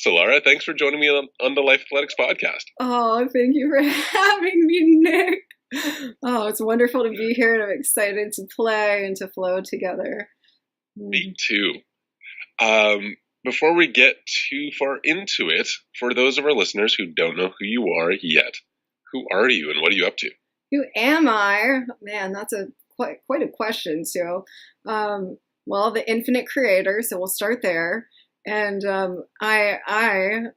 Solara, thanks for joining me on the Life Athletics podcast. Oh, thank you for having me, Nick. Oh, it's wonderful to be here, and I'm excited to play and to flow together. Me too. Before we get too far into it, for those of our listeners who don't know who you are yet, who are you and what are you up to? Who am I? Man, that's quite a question. So, well, the infinite creator. So we'll start there. And I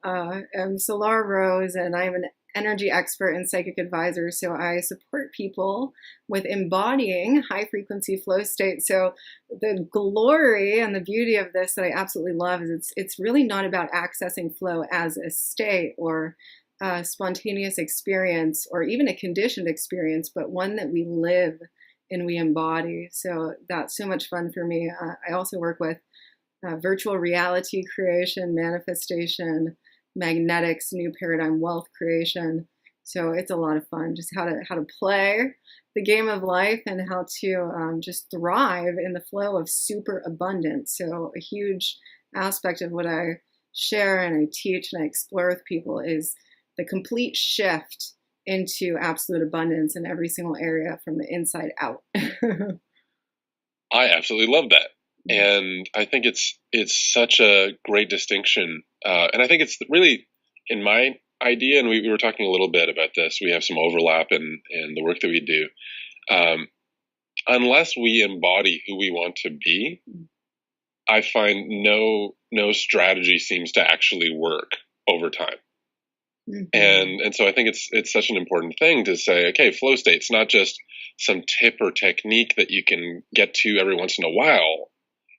am Solara Rose, and I'm an energy expert and psychic advisor. So I support people with embodying high frequency flow state. So the glory and the beauty of this that I absolutely love is it's really not about accessing flow as a state or a spontaneous experience or even a conditioned experience, but one that we live and we embody. So that's so much fun for me. I also work with virtual reality creation, manifestation, magnetics, new paradigm wealth creation. So it's a lot of fun, just how to play the game of life and how to just thrive in the flow of super abundance. So a huge aspect of what I share and I teach and I explore with people is the complete shift into absolute abundance in every single area from the inside out. I absolutely love that. And I think it's such a great distinction. And I think it's really, in my idea, and we were talking a little bit about this, we have some overlap in the work that we do. Unless we embody who we want to be, I find no strategy seems to actually work over time. Mm-hmm. And so I think it's such an important thing to say, okay, flow state's not just some tip or technique that you can get to every once in a while.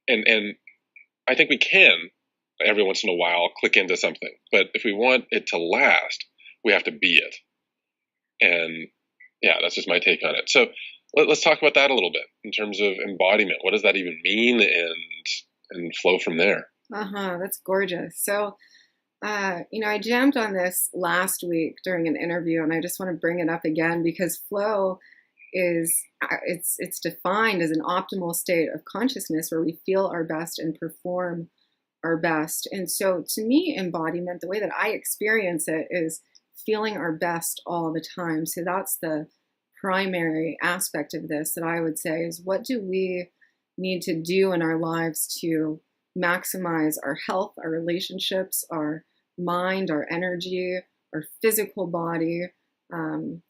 And I think we can every once in a while click into something, but if we want it to last, we have to be it. And yeah, that's just my take on it. So let's talk about that a little bit in terms of embodiment. What does that even mean, and flow from there? That's gorgeous. So, I jammed on this last week during an interview, and I just want to bring it up again because flow is it's defined as an optimal state of consciousness where we feel our best and perform our best. And so to me, embodiment, the way that I experience it is feeling our best all the time. So that's the primary aspect of this that I would say is, what do we need to do in our lives to maximize our health, our relationships, our mind, our energy, our physical body,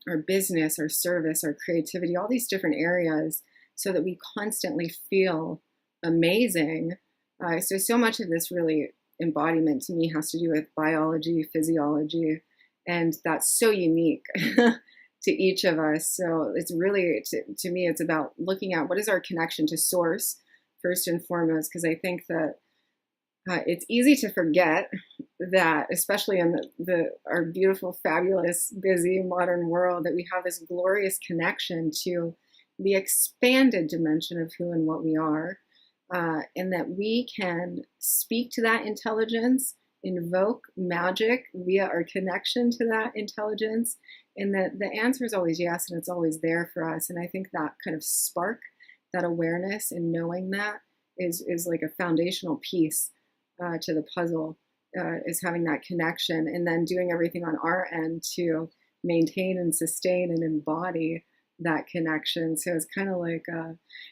our business, our service, our creativity, all these different areas, so that we constantly feel amazing. So much of this really embodiment to me has to do with biology, physiology, and that's so unique to each of us. So it's really, to me, it's about looking at what is our connection to source first and foremost, because I think that it's easy to forget that, especially in our beautiful, fabulous, busy modern world, that we have this glorious connection to the expanded dimension of who and what we are, and that we can speak to that intelligence, invoke magic via our connection to that intelligence, and that the answer is always yes, and it's always there for us. And I think that kind of spark, that awareness and knowing that is like a foundational piece to the puzzle, is having that connection and then doing everything on our end to maintain and sustain and embody that connection. So it's kind of like,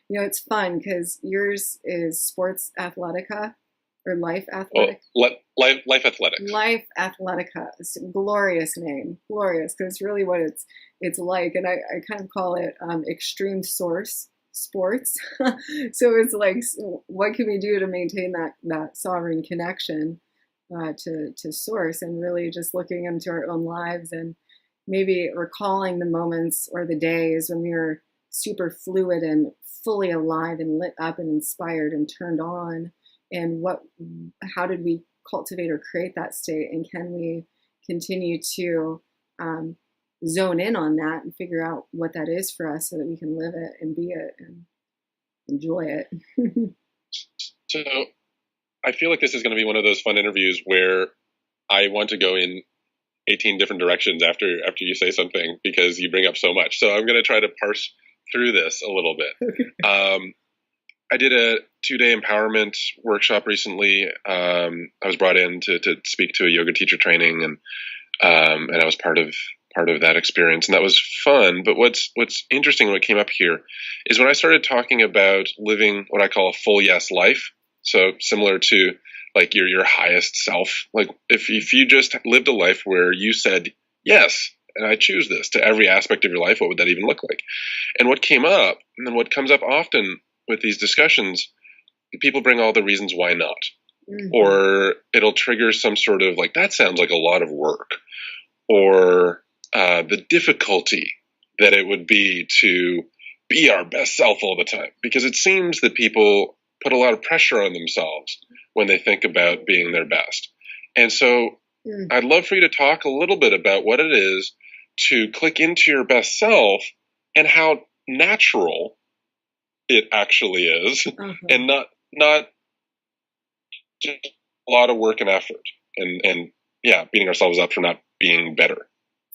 it's fun because yours is sports athletica or life athletic. Life Athletics. Life Athletica. It's a glorious name. Glorious, because it's really what it's like. And I kind of call it extreme source sports. So it's like, what can we do to maintain that sovereign connection to source, and really just looking into our own lives and maybe recalling the moments or the days when we were super fluid and fully alive and lit up and inspired and turned on, and how did we cultivate or create that state, and can we continue to zone in on that and figure out what that is for us so that we can live it and be it and enjoy it. So I feel like this is going to be one of those fun interviews where I want to go in 18 different directions after you say something, because you bring up so much. So I'm going to try to parse through this a little bit. I did a 2-day empowerment workshop recently. I was brought in to speak to a yoga teacher training, and I was part of that experience, and that was fun. But what's interesting, what came up here, is when I started talking about living what I call a full yes life. So similar to like your highest self. Like if you just lived a life where you said yes, and I choose this to every aspect of your life, what would that even look like? And what came up, and then what comes up often with these discussions, people bring all the reasons why not. Mm-hmm. Or it'll trigger some sort of like, that sounds like a lot of work, or the difficulty that it would be to be our best self all the time, because it seems that people put a lot of pressure on themselves when they think about being their best. And so I'd love for you to talk a little bit about what it is to click into your best self and how natural it actually is, and not just a lot of work and effort, and beating ourselves up for not being better.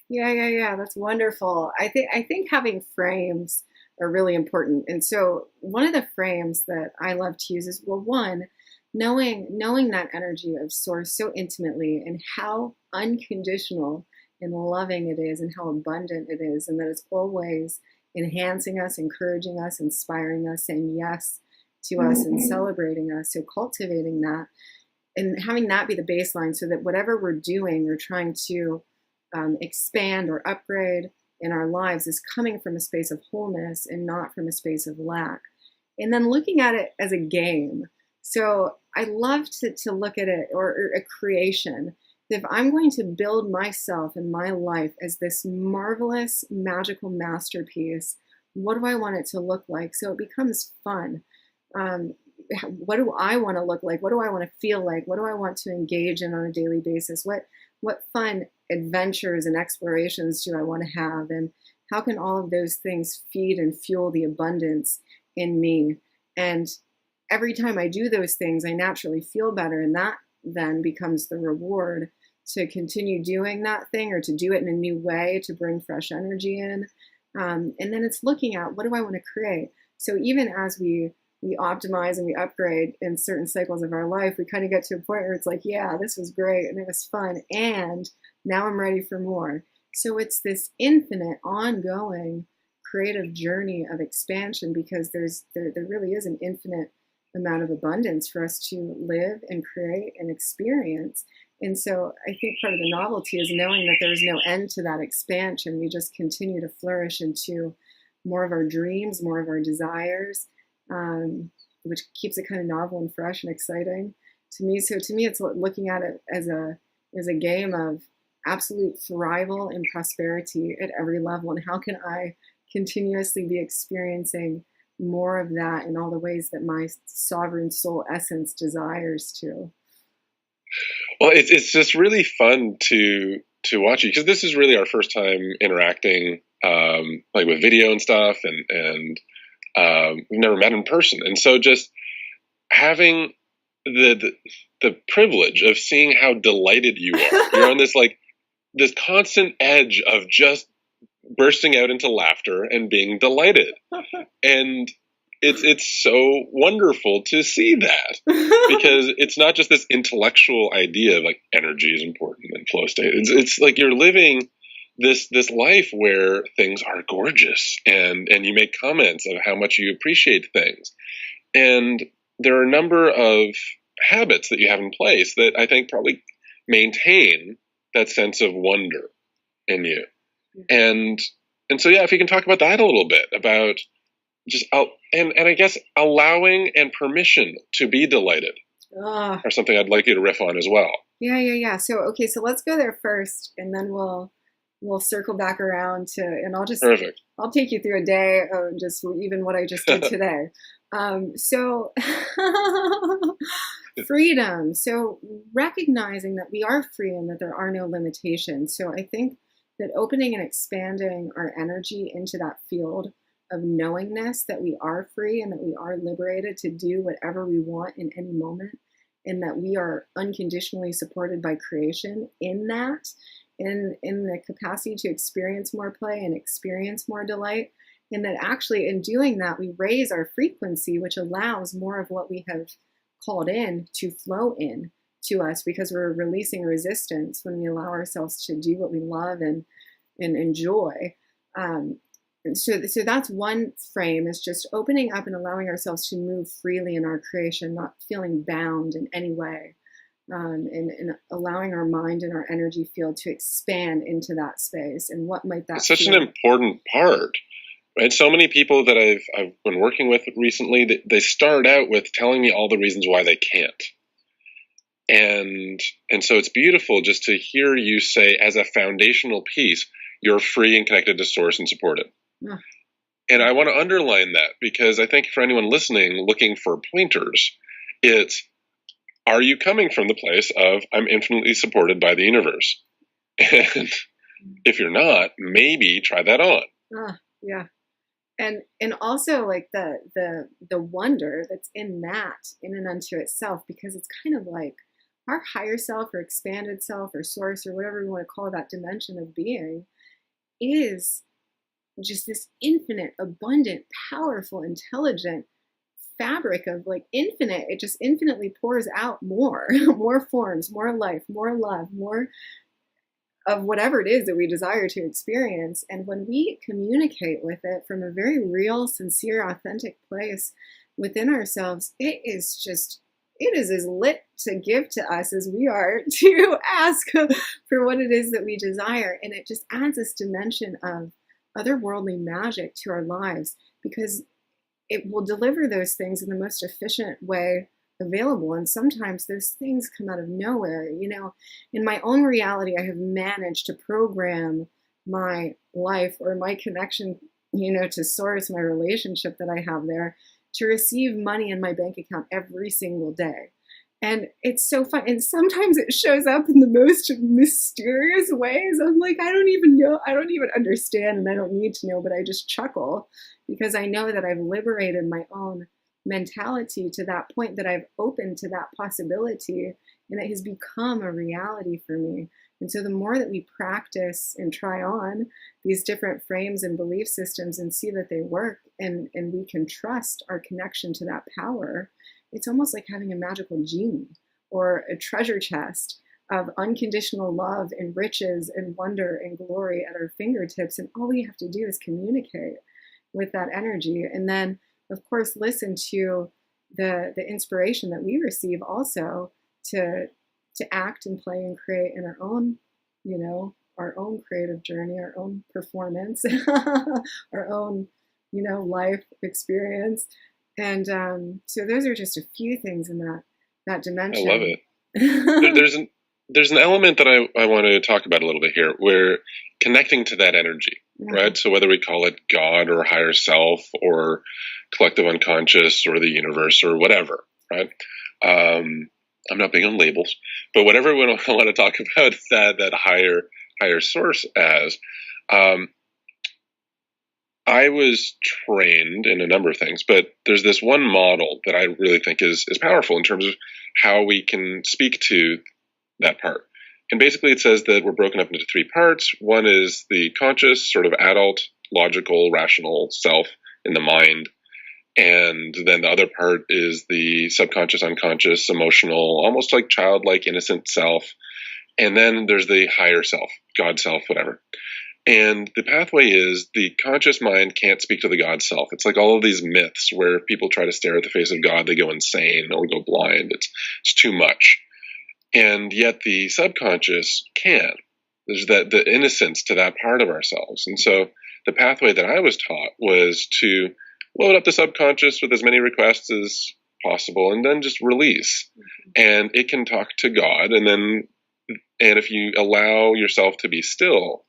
Yeah. That's wonderful. I think having frames are really important. And so one of the frames that I love to use is, well, one, knowing that energy of source so intimately, and how unconditional and loving it is, and how abundant it is, and that it's always enhancing us, encouraging us, inspiring us, saying yes to us, and celebrating us. So cultivating that and having that be the baseline, so that whatever we're doing or trying to expand or upgrade in our lives is coming from a space of wholeness and not from a space of lack. And then looking at it as a game. So I love to look at it, or a creation. If I'm going to build myself and my life as this marvelous, magical masterpiece, what do I want it to look like? So it becomes fun. What do I want to look like? What do I want to feel like? What do I want to engage in on a daily basis? What fun adventures and explorations do I want to have? And how can all of those things feed and fuel the abundance in me? And every time I do those things, I naturally feel better. And that then becomes the reward to continue doing that thing, or to do it in a new way, to bring fresh energy in. And then it's looking at, what do I want to create? So even as we optimize and we upgrade in certain cycles of our life, we kind of get to a point where it's like, yeah, this was great and it was fun, and now I'm ready for more. So it's this infinite, ongoing creative journey of expansion, because there really is an infinite amount of abundance for us to live and create and experience. And so I think part of the novelty is knowing that there's no end to that expansion. We just continue to flourish into more of our dreams, more of our desires, which keeps it kind of novel and fresh and exciting to me. So to me, it's looking at it as a game of absolute thrival and prosperity at every level. And how can I continuously be experiencing more of that in all the ways that my sovereign soul essence desires to? Well, it's just really fun to watch you, because this is really our first time interacting, like with video and stuff, and we've never met in person. And so just having the privilege of seeing how delighted you are. You're on this constant edge of just bursting out into laughter and being delighted. And it's so wonderful to see that, because it's not just this intellectual idea of like energy is important and flow state. It's like you're living this life where things are gorgeous, and you make comments of how much you appreciate things. And there are a number of habits that you have in place that I think probably maintain that sense of wonder in you. And so, yeah, if you can talk about that a little bit, about just, and I guess allowing and permission to be delighted, or something I'd like you to riff on as well. Yeah. So let's go there first, and then we'll circle back around to, and Perfect. I'll take you through a day of just even what I just did today. So freedom. So recognizing that we are free and that there are no limitations. So I think that opening and expanding our energy into that field of knowingness that we are free and that we are liberated to do whatever we want in any moment, and that we are unconditionally supported by creation in that, in the capacity to experience more play and experience more delight, And that actually in doing that, we raise our frequency, which allows more of what we have called in to flow in to us, because we're releasing resistance when we allow ourselves to do what we love and enjoy. And so that's one frame, is just opening up and allowing ourselves to move freely in our creation, not feeling bound in any way, and allowing our mind and our energy field to expand into that space. And what might that? It's such an important part, right? So many people that I've been working with recently, they start out with telling me all the reasons why they can't. And so it's beautiful just to hear you say, as a foundational piece, you're free and connected to source and supported. Yeah. And I want to underline that, because I think for anyone listening looking for pointers, it's, are you coming from the place of, I'm infinitely supported by the universe? And if you're not, maybe try that on. Yeah. And also like the wonder that's in that, in and unto itself, because it's kind of like our higher self or expanded self or source or whatever we want to call that dimension of being is just this infinite, abundant, powerful, intelligent fabric of like infinite. It just infinitely pours out more forms, more life, more love, more of whatever it is that we desire to experience. And when we communicate with it from a very real, sincere, authentic place within ourselves, it is as lit to give to us as we are to ask for what it is that we desire. And it just adds this dimension of otherworldly magic to our lives, because it will deliver those things in the most efficient way available. And sometimes those things come out of nowhere. You know, in my own reality, I have managed to program my life or my connection, you know, to source, my relationship that I have there, to receive money in my bank account every single day. And it's so fun. And sometimes it shows up in the most mysterious ways. I'm like, I don't even know. I don't even understand. And I don't need to know, but I just chuckle, because I know that I've liberated my own mentality to that point, that I've opened to that possibility, and it has become a reality for me. And so the more that we practice and try on these different frames and belief systems and see that they work, and we can trust our connection to that power, it's almost like having a magical genie or a treasure chest of unconditional love and riches and wonder and glory at our fingertips. And all we have to do is communicate with that energy. And then, of course, listen to the inspiration that we receive also to act and play and create in our own, you know, our own creative journey, our own performance, our own, you know, life experience. And so those are just a few things in that dimension. I love it. There's an element that I want to talk about a little bit here, where connecting to that energy, right? So whether we call it God or higher self or collective unconscious or the universe or whatever, right? I'm not big on labels, but whatever I want to talk about that higher source as, I was trained in a number of things, but there's this one model that I really think is powerful in terms of how we can speak to that part. And basically it says that we're broken up into three parts. One is the conscious, sort of adult, logical, rational self in the mind. And then the other part is the subconscious, unconscious, emotional, almost like childlike, innocent self. And then there's the higher self, God self, whatever. And the pathway is the conscious mind can't speak to the God self. It's like all of these myths where people try to stare at the face of God, they go insane or go blind. It's too much. And yet the subconscious can. There's the innocence to that part of ourselves. And so the pathway that I was taught was to load up the subconscious with as many requests as possible and then just release. And it can talk to God. And if you allow yourself to be still,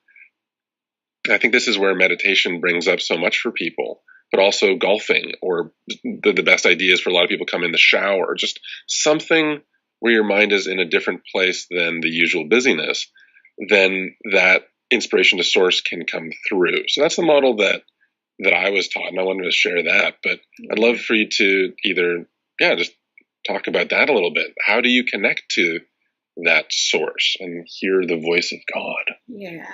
I think this is where meditation brings up so much for people, but also golfing, or the best ideas for a lot of people come in the shower, just something where your mind is in a different place than the usual busyness, then that inspiration to source can come through. So that's the model that I was taught, and I wanted to share that. But I'd love for you to either, just talk about that a little bit. How do you connect to that source and hear the voice of God? Yeah.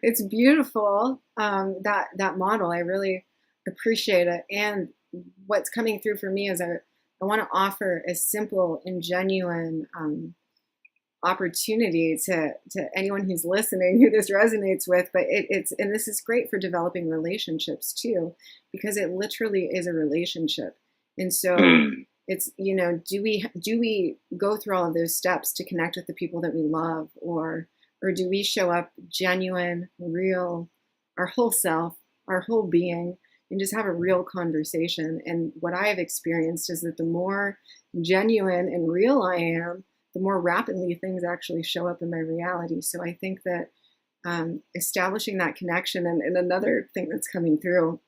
It's beautiful. That model, I really appreciate it. And what's coming through for me is I want to offer a simple and genuine opportunity to anyone who's listening who this resonates with. But it's and this is great for developing relationships too, because it literally is a relationship. And so it's, do we go through all of those steps to connect with the people that we love, or do we show up genuine, real, our whole self, our whole being, and just have a real conversation? And what I have experienced is that the more genuine and real I am, the more rapidly things actually show up in my reality. So I think that establishing that connection, and another thing that's coming through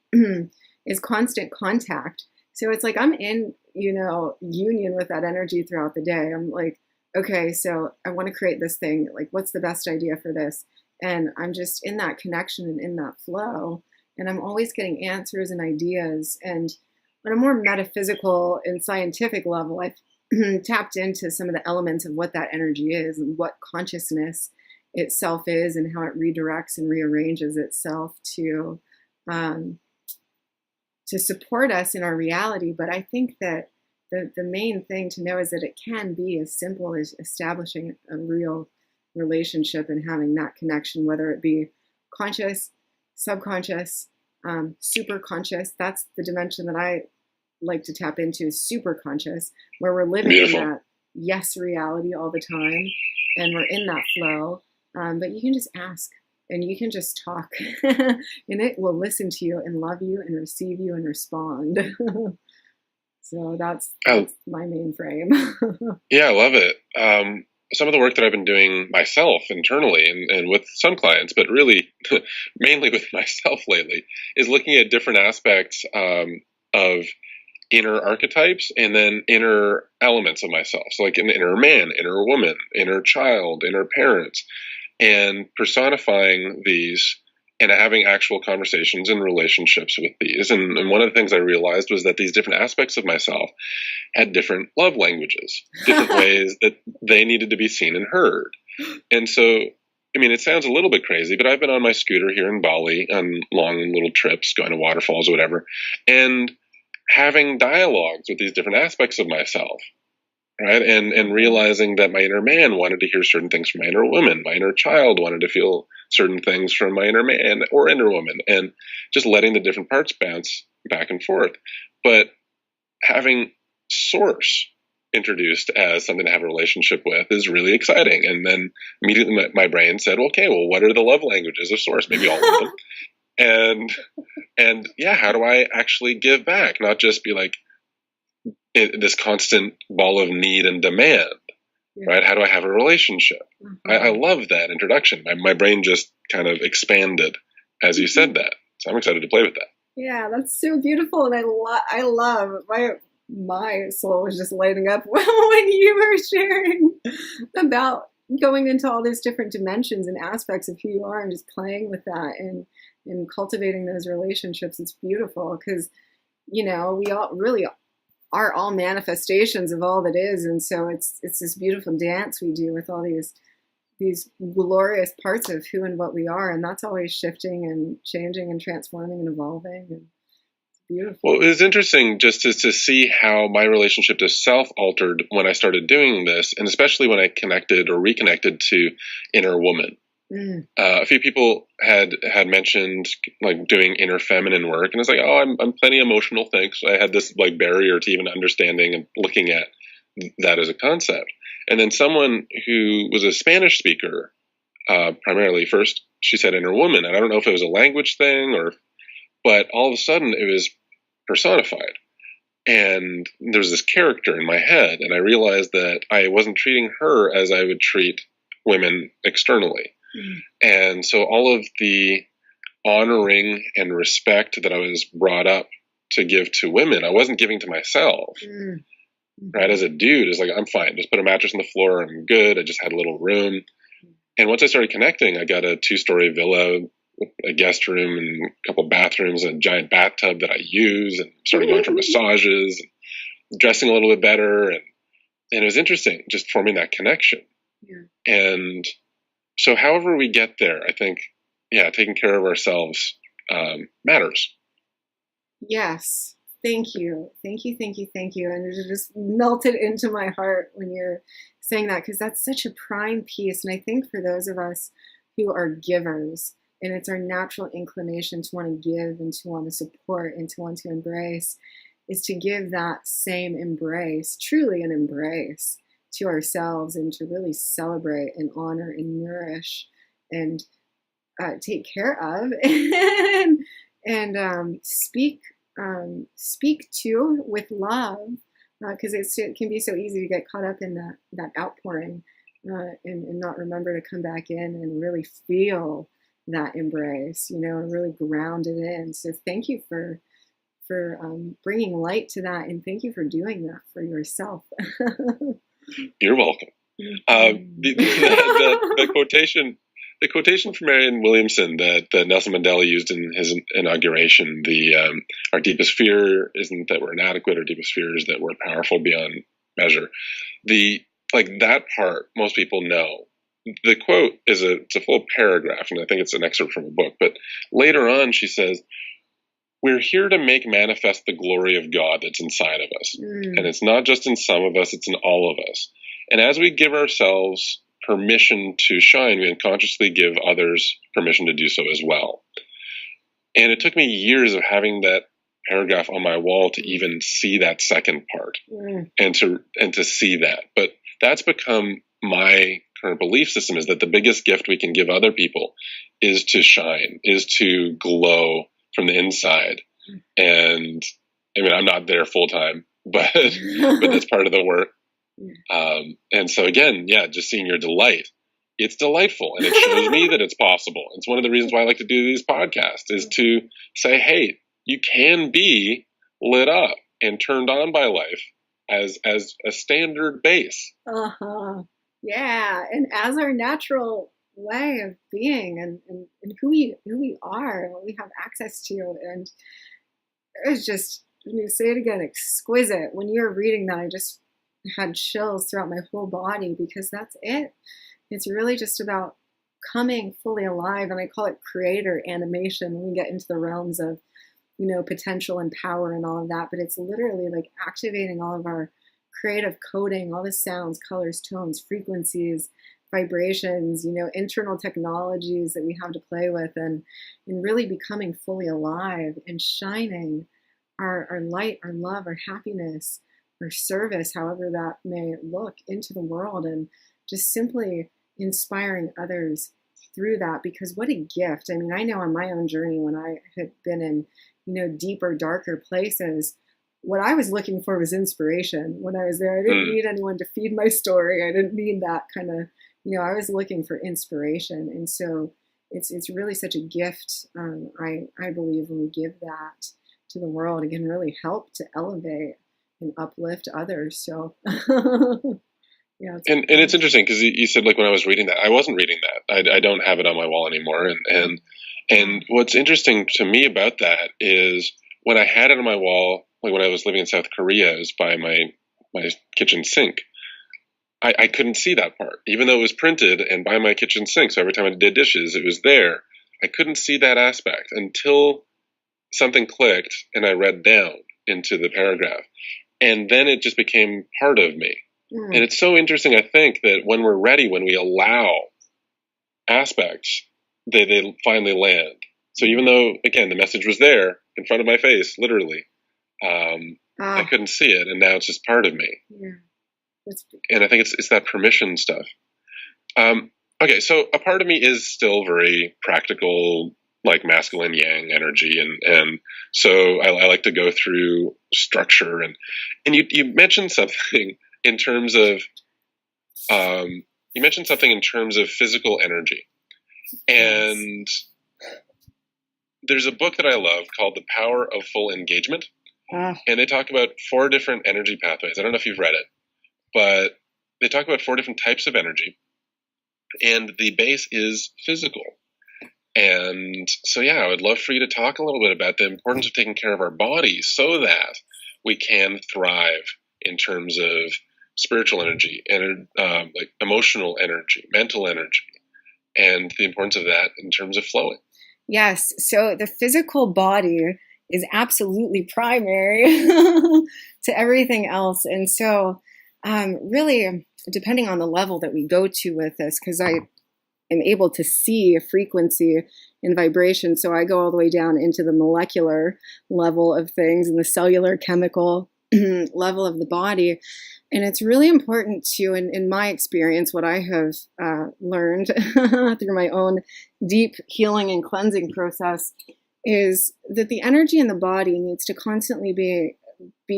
is constant contact. So it's like I'm in, union with that energy throughout the day. I'm like, okay, so I want to create this thing. Like, what's the best idea for this? And I'm just in that connection and in that flow. And I'm always getting answers and ideas. And on a more metaphysical and scientific level, I've tapped into some of the elements of what that energy is and what consciousness itself is, and how it redirects and rearranges itself to support us in our reality. But I think that the main thing to know is that it can be as simple as establishing a real relationship and having that connection, whether it be conscious, subconscious, super conscious. That's the dimension that I like to tap into, is super conscious, where we're living in that yes reality all the time, and we're in that flow. But you can just ask, and you can just talk, and it will listen to you and love you and receive you and respond. So that's my main frame. Yeah, I love it. Some of the work that I've been doing myself internally and with some clients, but really mainly with myself lately, is looking at different aspects of inner archetypes and then inner elements of myself. So like an inner man, inner woman, inner child, inner parents, and personifying these and having actual conversations and relationships with these. And one of the things I realized was that these different aspects of myself had different love languages, different ways that they needed to be seen and heard. And so, I mean, it sounds a little bit crazy, but I've been on my scooter here in Bali on long little trips, going to waterfalls or whatever, and having dialogues with these different aspects of myself, right? And realizing that my inner man wanted to hear certain things from my inner woman, my inner child wanted to feel certain things from my inner man or inner woman, and just letting the different parts bounce back and forth. But having source introduced as something to have a relationship with is really exciting. And then immediately my brain said, okay, well, what are the love languages of source? Maybe all of them. And yeah, how do I actually give back? Not just be like this constant ball of need and demand, right? How do I have a relationship? Mm-hmm. I love that introduction. My brain just kind of expanded as you said that. So I'm excited to play with that. Yeah, that's so beautiful. And I love my soul was just lighting up when you were sharing about going into all these different dimensions and aspects of who you are, and just playing with that and cultivating those relationships. It's beautiful because, we all really are all manifestations of all that is. And so it's this beautiful dance we do with all these glorious parts of who and what we are. And that's always shifting and changing and transforming and evolving. And it's beautiful. Well, it was interesting just to see how my relationship to self altered when I started doing this, and especially when I connected or reconnected to inner woman. A few people had mentioned like doing inner feminine work, and it's like, oh, I'm plenty emotional, thanks. I had this like barrier to even understanding and looking at that as a concept. And then someone who was a Spanish speaker, primarily, first she said inner woman, and I don't know if it was a language thing but all of a sudden it was personified, and there was this character in my head, and I realized that I wasn't treating her as I would treat women externally. And so all of the honoring and respect that I was brought up to give to women, I wasn't giving to myself. Right? As a dude, it's like, I'm fine. Just put a mattress on the floor. I'm good. I just had a little room. And once I started connecting, I got a 2-story villa, a guest room, and a couple of bathrooms, and a giant bathtub that I use, and started going for massages, and dressing a little bit better. And it was interesting just forming that connection. And so however we get there, I think taking care of ourselves matters. Yes. Thank you. Thank you. Thank you. Thank you. And it just melted into my heart when you're saying that, because that's such a prime piece. And I think for those of us who are givers, and it's our natural inclination to want to give and to want to support and to want to embrace, is to give that same embrace, truly an embrace, to ourselves, and to really celebrate and honor and nourish and take care of and speak to with love, because it can be so easy to get caught up in that outpouring and not remember to come back in and really feel that embrace, and really ground it in. So thank you for bringing light to that, and thank you for doing that for yourself. You're welcome. The quotation from Marianne Williamson that Nelson Mandela used in his inauguration, our deepest fear isn't that we're inadequate, our deepest fear is that we're powerful beyond measure. That part, most people know. The quote it's a full paragraph, and I think it's an excerpt from a book, but later on she says, we're here to make manifest the glory of God that's inside of us. And it's not just in some of us, it's in all of us. And as we give ourselves permission to shine, we unconsciously give others permission to do so as well. And it took me years of having that paragraph on my wall to even see that second part and to see that. But that's become my current belief system, is that the biggest gift we can give other people is to shine, is to glow from the inside. And I mean, I'm not there full time, but that's part of the work. And so again, just seeing your delight, it's delightful, and it shows me that it's possible. It's one of the reasons why I like to do these podcasts, is to say, hey, you can be lit up and turned on by life as a standard base. Yeah, and as our natural way of being, and who we are and what we have access to. And it was just, when you say it again, exquisite. When you were reading that, I just had chills throughout my whole body, because that's it. It's really just about coming fully alive, and I call it creator animation when we get into the realms of potential and power and all of that. But it's literally like activating all of our creative coding, all the sounds, colors, tones, frequencies, vibrations, internal technologies that we have to play with, and really becoming fully alive and shining our light, our love, our happiness, our service, however that may look, into the world, and just simply inspiring others through that. Because what a gift. I mean, I know on my own journey, when I had been in, deeper, darker places, what I was looking for was inspiration. When I was there, I didn't need anyone to feed my story. I didn't need that kind of, I was looking for inspiration. And so it's really such a gift, I believe, when we give that to the world, it can really help to elevate and uplift others. So, yeah. And it's interesting, because you said, like, when I was reading that, I wasn't reading that. I don't have it on my wall anymore. And what's interesting to me about that is, when I had it on my wall, like when I was living in South Korea, it was by my kitchen sink. I couldn't see that part, even though it was printed and by my kitchen sink. So every time I did dishes, it was there. I couldn't see that aspect until something clicked and I read down into the paragraph. And then it just became part of me. And it's so interesting, I think, that when we're ready, when we allow aspects, they finally land. So even though, again, the message was there in front of my face, literally, I couldn't see it, and now it's just part of me. Yeah. And I think it's that permission stuff. Okay, so a part of me is still very practical, like masculine yang energy, and so I like to go through structure. And you mentioned something in terms of physical energy, and there's a book that I love called The Power of Full Engagement, and they talk about 4 different energy pathways. I don't know if you've read it, but they talk about 4 different types of energy, and the base is physical. And so, I would love for you to talk a little bit about the importance of taking care of our bodies so that we can thrive in terms of spiritual energy, and like emotional energy, mental energy, and the importance of that in terms of flowing. Yes. So the physical body is absolutely primary to everything else. And so really, depending on the level that we go to with this, because I am able to see a frequency and vibration. So I go all the way down into the molecular level of things and the cellular chemical level of the body. And it's really important to, in my experience, what I have learned through my own deep healing and cleansing process is that the energy in the body needs to constantly be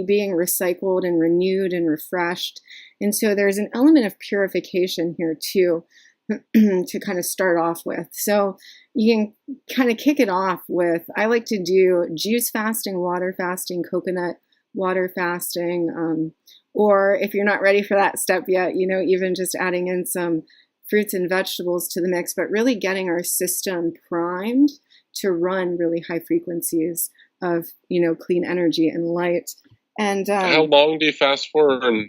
being recycled and renewed and refreshed. And so there's an element of purification here too, to kind of start off with. So you can kind of kick it off with, I like to do juice fasting, water fasting, coconut water fasting, or if you're not ready for that step yet, even just adding in some fruits and vegetables to the mix, but really getting our system primed to run really high frequencies of, clean energy and light. And how long do you fast for, and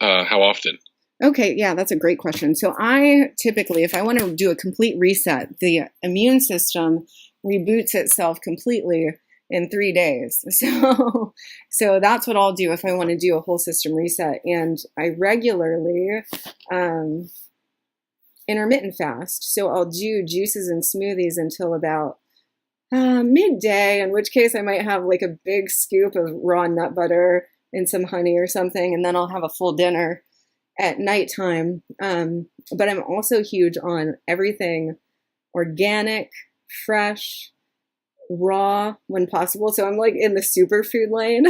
how often? Okay, yeah, that's a great question. So I typically, if I want to do a complete reset, the immune system reboots itself completely in 3 days. So that's what I'll do if I want to do a whole system reset. And I regularly intermittent fast. So I'll do juices and smoothies until about midday, in which case I might have like a big scoop of raw nut butter and some honey or something, and then I'll have a full dinner at nighttime. But I'm also huge on everything organic, fresh, raw when possible. So I'm like in the superfood lane.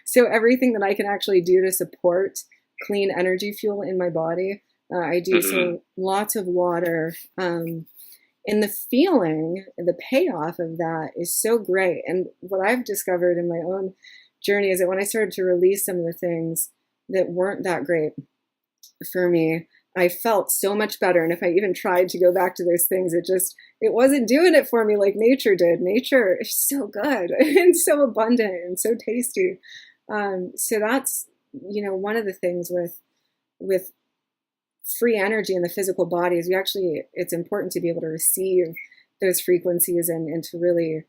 So everything that I can actually do to support clean energy fuel in my body, I do. So lots of water. And the feeling, the payoff of that is so great. And what I've discovered in my own journey is that when I started to release some of the things that weren't that great for me, I felt so much better. And if I even tried to go back to those things, it wasn't doing it for me like nature did. Nature is so good and so abundant and so tasty. So that's, one of the things with free energy in the physical body is it's important to be able to receive those frequencies and to really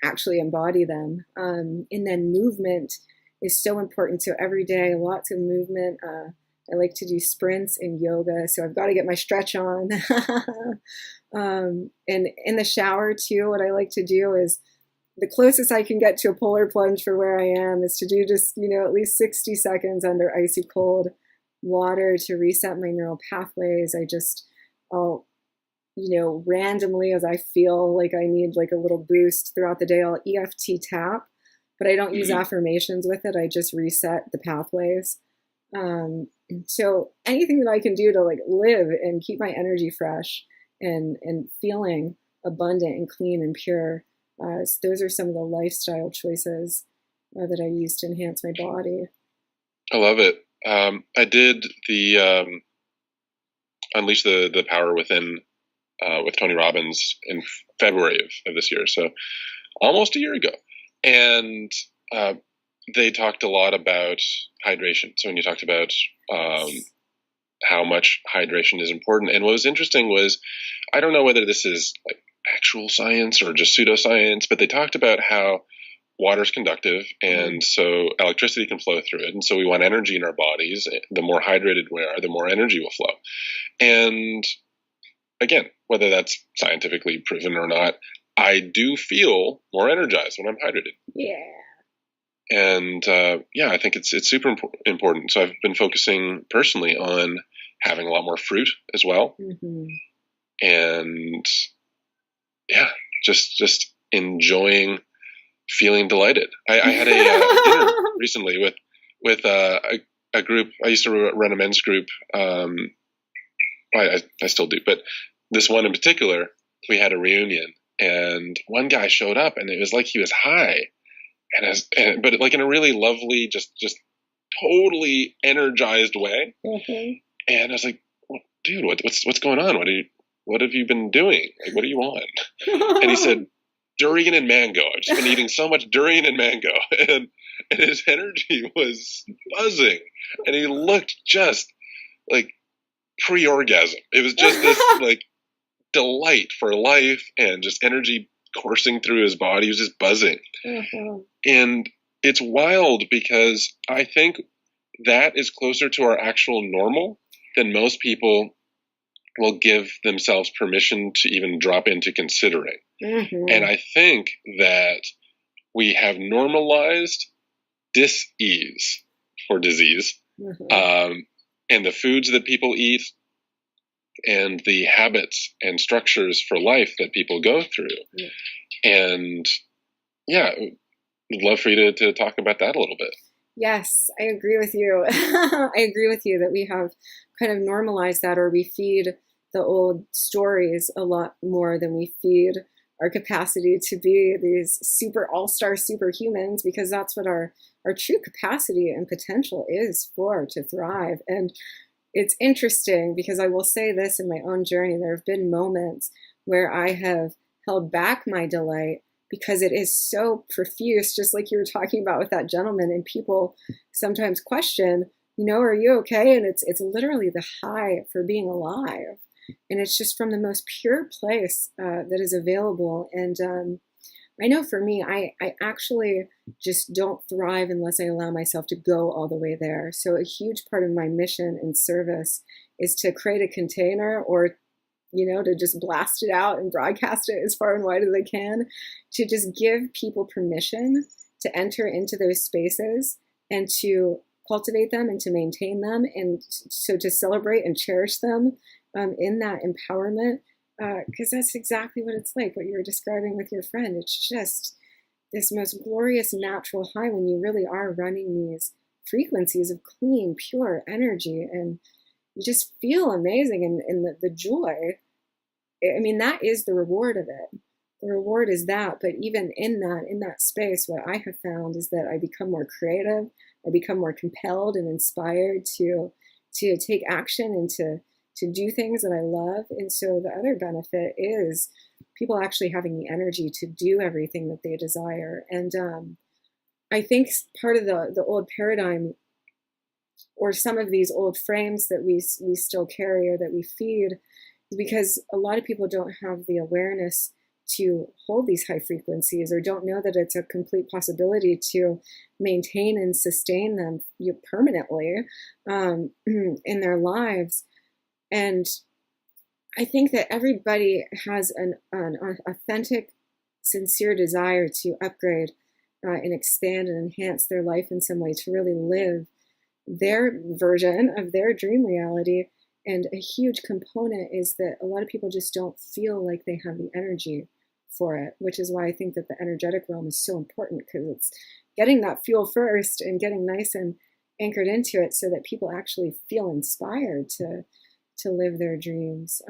actually embody them. And then movement is so important. So every day, lots of movement. I like to do sprints and yoga, so I've got to get my stretch on. And in the shower too, what I like to do is, the closest I can get to a polar plunge for where I am is to do just, at least 60 seconds under icy cold water to reset my neural pathways. I'll randomly, as I feel like I need like a little boost throughout the day, I'll EFT tap, but I don't use affirmations with it. I just reset the pathways. So anything that I can do to like live and keep my energy fresh and feeling abundant and clean and pure, those are some of the lifestyle choices that I use to enhance my body. I love it. I did the Unleash the Power Within with Tony Robbins in February of this year, so almost a year ago. And they talked a lot about hydration. So when you talked about how much hydration is important, and what was interesting was, I don't know whether this is like actual science or just pseudoscience, but they talked about how water is conductive, and so electricity can flow through it. And so we want energy in our bodies. The more hydrated we are, the more energy will flow. And again, whether that's scientifically proven or not, I do feel more energized when I'm hydrated. Yeah. And I think it's super important. So I've been focusing personally on having a lot more fruit as well. And just enjoying feeling delighted. I had a dinner recently with a group. I used to run a men's group. I still do, but this one in particular, we had a reunion, and one guy showed up, and it was like he was high, but like in a really lovely, just totally energized way. And I was like, well, dude, what's going on? What have you been doing? Like, what do you want? And he said, durian and mango. I've just been eating so much durian and mango, and his energy was buzzing, and he looked just like pre-orgasm. It was just this like delight for life and just energy coursing through his body. He was just buzzing. Mm-hmm. And it's wild because I think that is closer to our actual normal than most people will give themselves permission to even drop into considering. Mm-hmm. And I think that we have normalized dis-ease for disease, mm-hmm. And the foods that people eat and the habits and structures for life that people go through. Yeah. And yeah, I'd love for you to talk about that a little bit. Yes, I agree with you. I agree with you that we have kind of normalized that, or we feed the old stories a lot more than we feed our capacity to be these super all-star superhumans, because that's what our true capacity and potential is to thrive. And it's interesting because I will say this, in my own journey, there have been moments where I have held back my delight because it is so profuse, just like you were talking about with that gentleman. And people sometimes question, are you okay? And it's literally the high for being alive. And it's just from the most pure place that is available. And I know for me, I actually just don't thrive unless I allow myself to go all the way there. So a huge part of my mission and service is to create a container, or to just blast it out and broadcast it as far and wide as I can, to just give people permission to enter into those spaces and to cultivate them and to maintain them, and so to celebrate and cherish them in that empowerment, because that's exactly what it's like, what you were describing with your friend. It's just this most glorious natural high when you really are running these frequencies of clean, pure energy, and you just feel amazing. And the joy, I mean, that is the reward of it. The reward is that. But even in that space, what I have found is that I become more creative. I become more compelled and inspired to take action and to do things that I love. And so the other benefit is people actually having the energy to do everything that they desire. And I think part of the old paradigm, or some of these old frames that we still carry or that we feed, is because a lot of people don't have the awareness to hold these high frequencies, or don't know that it's a complete possibility to maintain and sustain them permanently in their lives. And I think that everybody has an authentic, sincere desire to upgrade and expand and enhance their life in some way, to really live their version of their dream reality. And a huge component is that a lot of people just don't feel like they have the energy for it, which is why I think that the energetic realm is so important, because it's getting that fuel first and getting nice and anchored into it so that people actually feel inspired to live their dreams.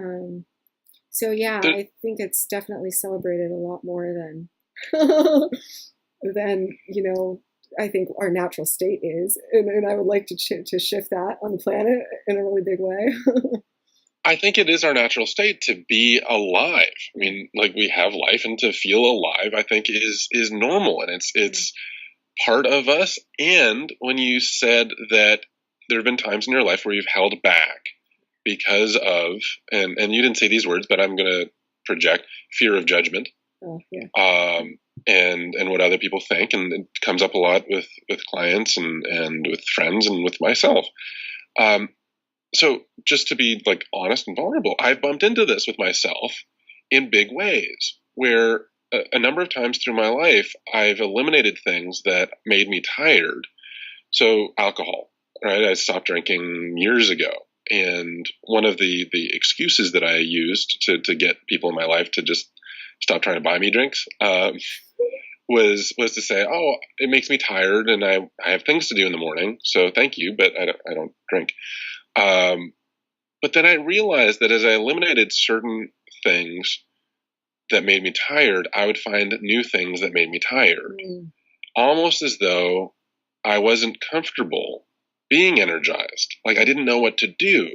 So yeah, I think it's definitely celebrated a lot more than I think our natural state is, and I would like to shift that on the planet in a really big way. I think it is our natural state to be alive. I mean, like, we have life, and to feel alive, I think is normal, and it's part of us. And when you said that there have been times in your life where you've held back because of, and you didn't say these words, but I'm going to project fear of judgment. Oh, yeah. And what other people think, and it comes up a lot with clients and with friends and with myself. So just to be like honest and vulnerable, I've bumped into this with myself in big ways, where a number of times through my life, I've eliminated things that made me tired. So alcohol, right? I stopped drinking years ago. And one of the excuses that I used to get people in my life to just stop trying to buy me drinks was to say, oh, it makes me tired, and I have things to do in the morning, so thank you, but I don't drink. But then I realized that as I eliminated certain things that made me tired, I would find new things that made me tired, almost as though I wasn't comfortable being energized. Like, I didn't know what to do.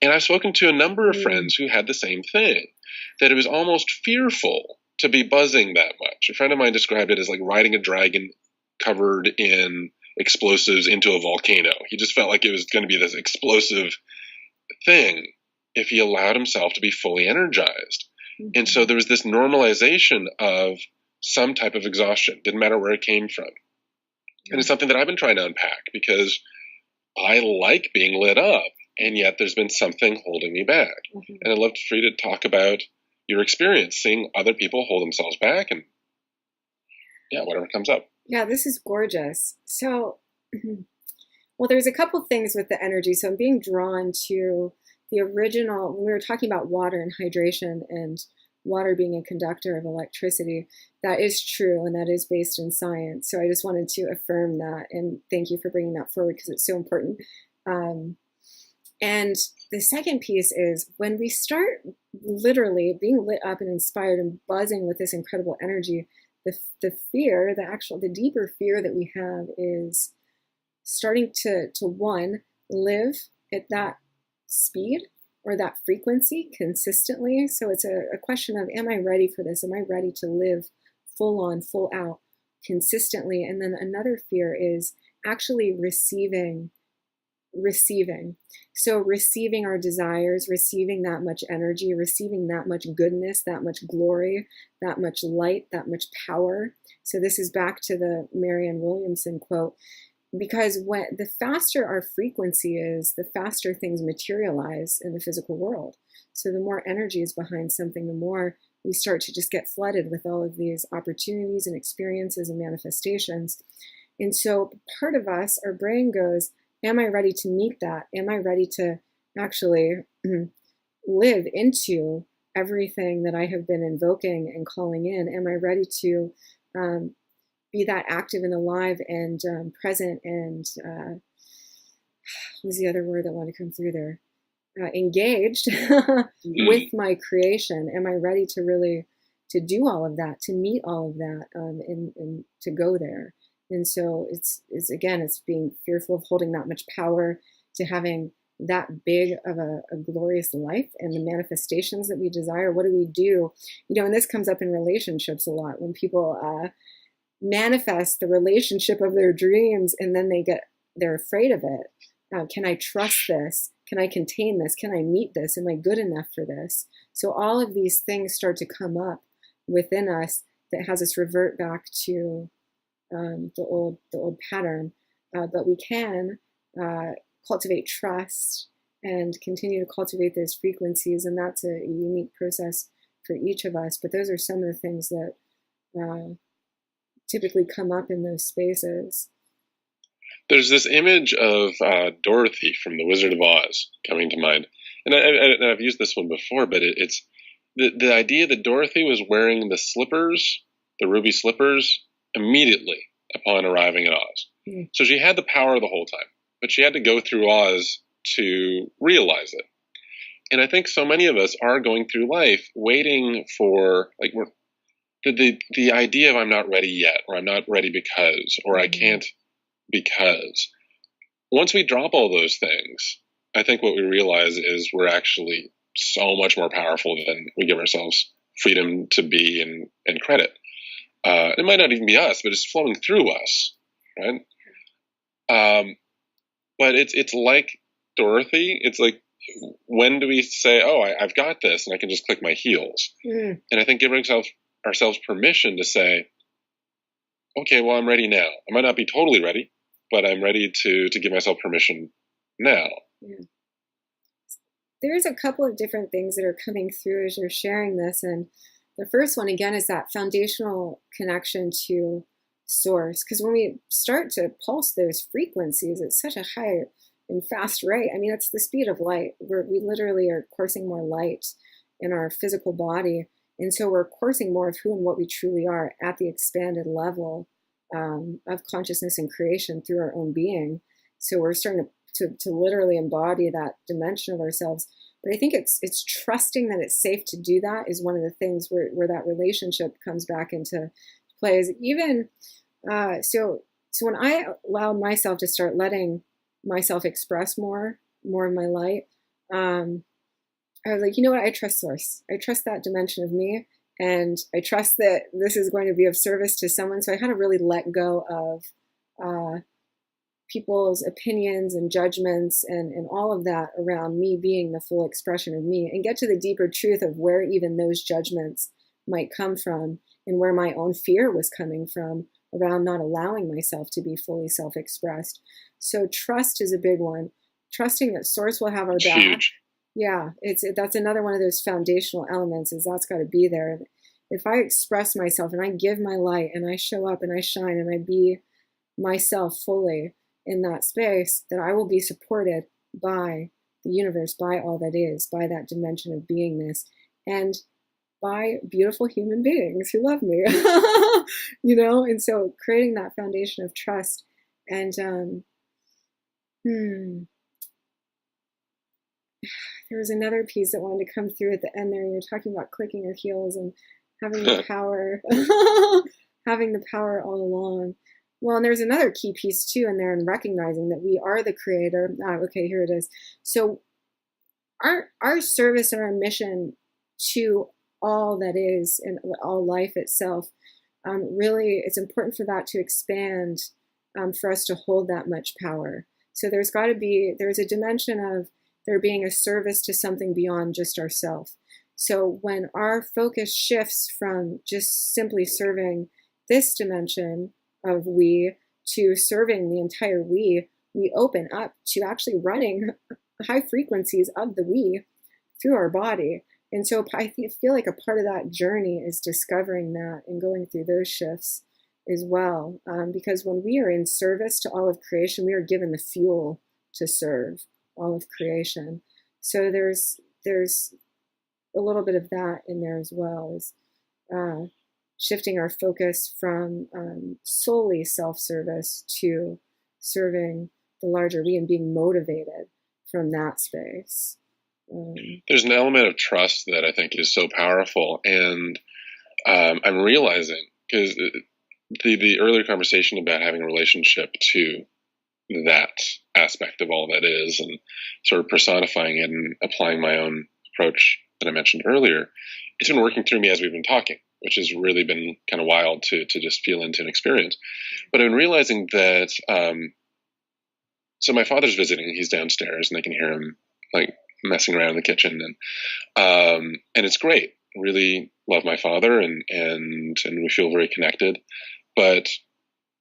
And I've spoken to a number of friends who had the same thing, that it was almost fearful to be buzzing that much. A friend of mine described it as like riding a dragon covered in explosives into a volcano. He just felt like it was going to be this explosive thing if he allowed himself to be fully energized. Mm-hmm. And so there was this normalization of some type of exhaustion. Didn't matter where it came from. Mm-hmm. And it's something that I've been trying to unpack, because I like being lit up, and yet there's been something holding me back. Mm-hmm. And I'd love for you to talk about your experience seeing other people hold themselves back, and whatever comes up. Yeah, this is gorgeous. So, well, there's a couple things with the energy. So I'm being drawn to the original, when we were talking about water and hydration and water being a conductor of electricity, that is true, and that is based in science. So I just wanted to affirm that, and thank you for bringing that forward, because it's so important. And the second piece is when we start literally being lit up and inspired and buzzing with this incredible energy, the fear, the deeper fear that we have is starting to one, live at that speed or that frequency consistently. So it's a question of, am I ready for this? Am I ready to live full on, full out consistently? And then another fear is actually receiving. So receiving our desires, receiving that much energy, receiving that much goodness, that much glory, that much light, that much power. So this is back to the Marianne Williamson quote, because when the faster our frequency is, the faster things materialize in the physical world. So the more energy is behind something, the more we start to just get flooded with all of these opportunities and experiences and manifestations. And so part of us, our brain goes, am I ready to meet that? Am I ready to actually live into everything that I have been invoking and calling in? Am I ready to be that active and alive and present and what was the other word that wanted to come through there? Engaged with my creation? Am I ready to really to do all of that, to meet all of that, and to go there? And so it's being fearful of holding that much power, to having that big of a glorious life and the manifestations that we desire. What do we do? And this comes up in relationships a lot, when people manifest the relationship of their dreams, and then they're afraid of it. Can I trust this? Can I contain this? Can I meet this? Am I good enough for this? So all of these things start to come up within us that has us revert back to the old pattern, but we can cultivate trust and continue to cultivate those frequencies, and that's a unique process for each of us. But those are some of the things that typically come up in those spaces. There's this image of Dorothy from The Wizard of Oz coming to mind, and I've used this one before, but it's the idea that Dorothy was wearing the slippers, the ruby slippers, immediately upon arriving at Oz. Mm. So she had the power the whole time, but she had to go through Oz to realize it. And I think so many of us are going through life waiting for, like, the idea of I'm not ready yet, or I'm not ready because, or I can't because. Once we drop all those things, I think what we realize is we're actually so much more powerful than we give ourselves freedom to be and credit. It might not even be us, but it's flowing through us, right? But it's like Dorothy. It's like, when do we say, "Oh, I've got this," and I can just click my heels? Mm. And I think giving ourselves permission to say, "Okay, well, I'm ready now. I might not be totally ready, but I'm ready to give myself permission now." Yeah. There's a couple of different things that are coming through as you're sharing this, and the first one, again, is that foundational connection to source. Because when we start to pulse those frequencies at such a high and fast rate, I mean, it's the speed of light. We literally are coursing more light in our physical body. And so we're coursing more of who and what we truly are at the expanded level of consciousness and creation through our own being. So we're starting to literally embody that dimension of ourselves. But I think it's trusting that it's safe to do that is one of the things where that relationship comes back into play. Is even so when I allowed myself to start letting myself express more of my light, I was like, you know what? I trust source. I trust that dimension of me, and I trust that this is going to be of service to someone. So I had to really let go of people's opinions and judgments and all of that around me being the full expression of me, and get to the deeper truth of where even those judgments might come from, and where my own fear was coming from around not allowing myself to be fully self-expressed. So trust is a big one. Trusting that Source will have our back. Huge. Yeah, that's another one of those foundational elements, is that's got to be there. If I express myself and I give my light and I show up and I shine and I be myself fully in that space, then I will be supported by the universe, by all that is, by that dimension of beingness, and by beautiful human beings who love me. And so creating that foundation of trust. And there was another piece that wanted to come through at the end there. You're talking about clicking your heels and having the power, having the power all along. Well, and there's another key piece too in there, and recognizing that we are the creator. Okay, here it is. So our service and our mission to all that is and all life itself, really, it's important for that to expand, for us to hold that much power. So there's a dimension of there being a service to something beyond just ourselves. So when our focus shifts from just simply serving this dimension of we to serving the entire we open up to actually running high frequencies of the we through our body. And so I feel like a part of that journey is discovering that and going through those shifts as well. Because when we are in service to all of creation, we are given the fuel to serve all of creation. So there's a little bit of that in there as well, is shifting our focus from solely self-service to serving the larger we and being motivated from that space. There's an element of trust that I think is so powerful, and I'm realizing, because the earlier conversation about having a relationship to that aspect of all that is, and sort of personifying it and applying my own approach that I mentioned earlier, it's been working through me as we've been talking, which has really been kind of wild to just feel into and experience. But I'm realizing that, so my father's visiting, he's downstairs, and I can hear him like messing around in the kitchen, and it's great. Really love my father, and we feel very connected. But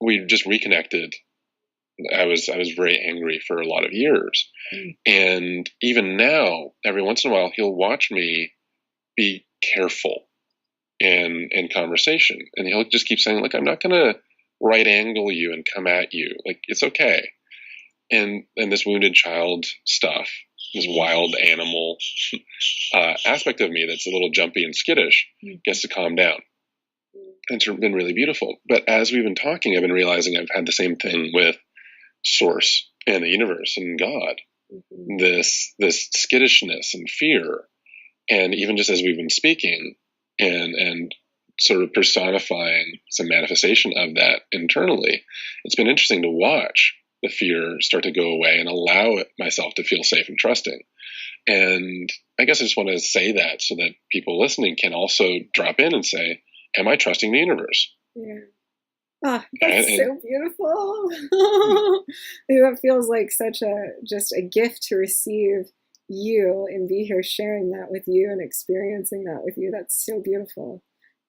we just reconnected. I was very angry for a lot of years, and even now, every once in a while, he'll watch me be careful in conversation, and he'll just keep saying, "Look, I'm not going to right angle you and come at you. Like, it's okay." And this wounded child stuff, this wild animal aspect of me that's a little jumpy and skittish, gets to calm down. And it's been really beautiful. But as we've been talking, I've been realizing I've had the same thing with Source and the universe and God. Mm-hmm. This skittishness and fear, and even just as we've been speaking and sort of personifying some manifestation of that internally, it's been interesting to watch the fear start to go away and allow myself to feel safe and trusting. And I guess I just want to say that so that people listening can also drop in and say, am I trusting the universe? Yeah. Oh, that's so beautiful. That feels like such just a gift to receive you and be here sharing that with you and experiencing that with you. That's so beautiful.